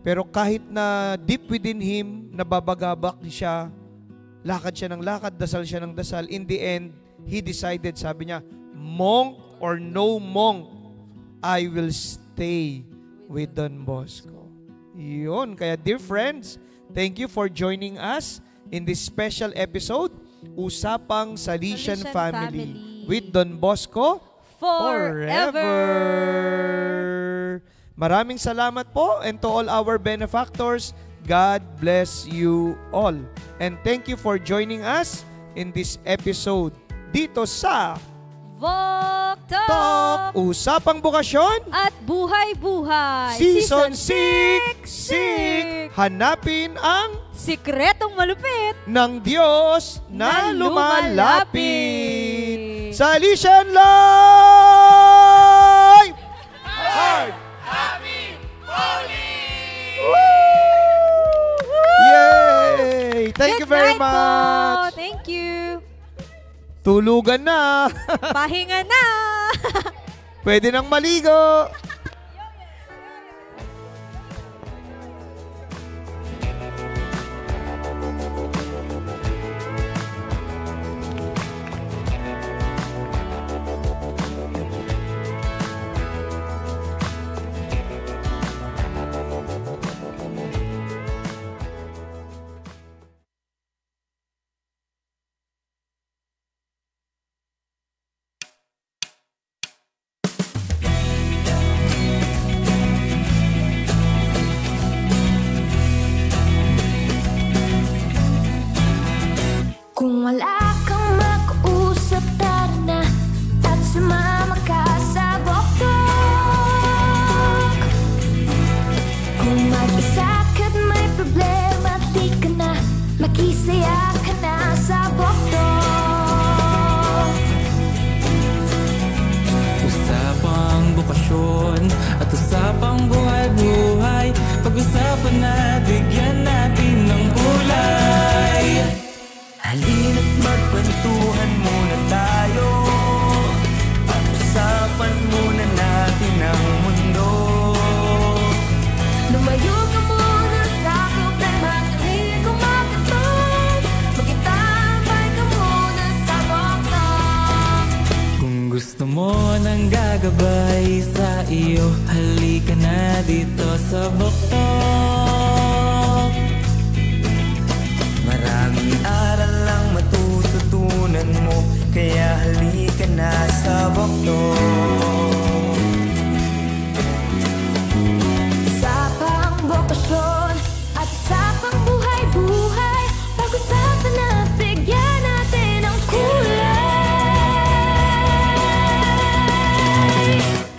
Pero kahit na deep within him, nababagabak siya, lakad siya ng lakad, dasal siya ng dasal, in the end, he decided, sabi niya, monk or no monk, I will stay with Don Bosco. Yun. Kaya dear friends, thank you for joining us in this special episode, Usapang Salesian Family with Don Bosco Forever. Maraming salamat po, and to all our benefactors, God bless you all. And thank you for joining us in this episode dito sa Vok Talk, Usapang Bukasyon at Buhay-Buhay Season 6. Hanapin ang sikretong malupit ng Diyos na lumalapit. Salesian Live! Hard, happy, holy! Yay! Thank you very much. Thank you. Tulugan na. Pahinga na. Pwede nang maligo. Kung wala kang makausap, tara na at sumama ka sa Boktok. Kung mag-isa ka't may problema, di ka na makisaya ka na sa Boktok. Usapang bukasyon at usapang buhay-buhay, pag-usapan na bigyan natin ng kulay. Halina't magkwentuhan muna tayo, pag-usapan muna natin ang mundo. Lumayo ka muna sa problema, kami kumakatot, magkitambay ka muna sa Boktok. Kung gusto mo ng gagabay sa iyo, halika na dito sa Boktok. Maraming aral lang matututunan mo, kaya halika na sa Boktok. Usapang bokasyon at usapang buhay-buhay, pag-usapan na bigyan natin ng kulay.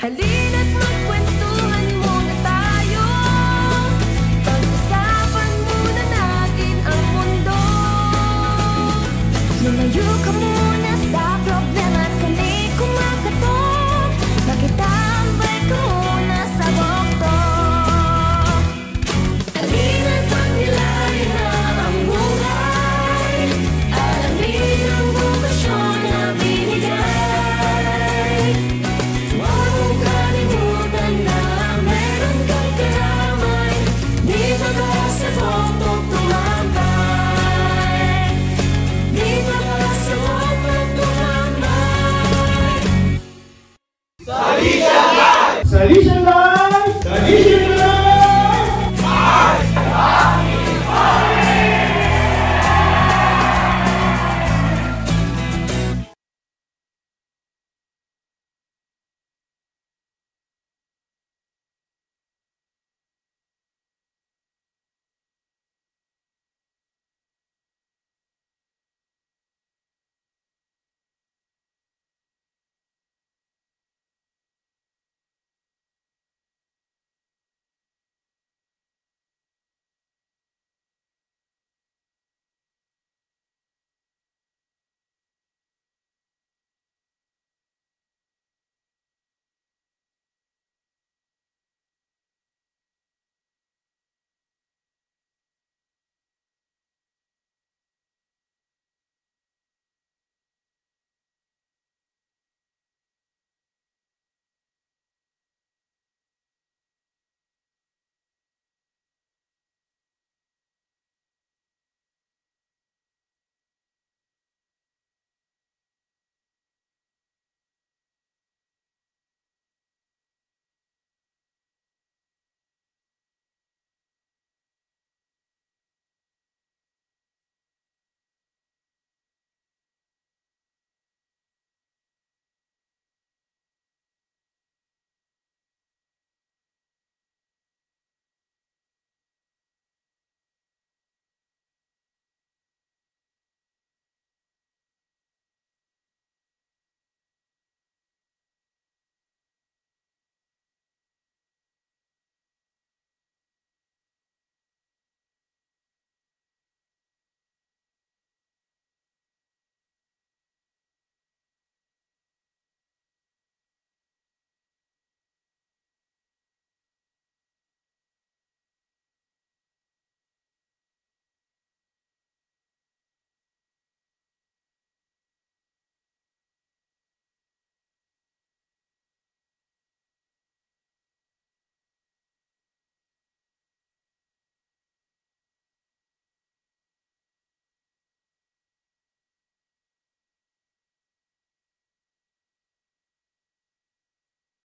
Halina't magkwentuhan muna tayo, pag-usapan muna natin ang mundo. Lumayo ka muna sa problema at kami kumakatot, makitambay ka muna sa Boktok. Halina't magnilayan na ang buhay, alamin ang bukasyon na binigay. Huwag mong kalimutan na meron kang karamay, dito ka sa Boktok tumambay. Dito ka sa Boktok tumambay. Salesian Live!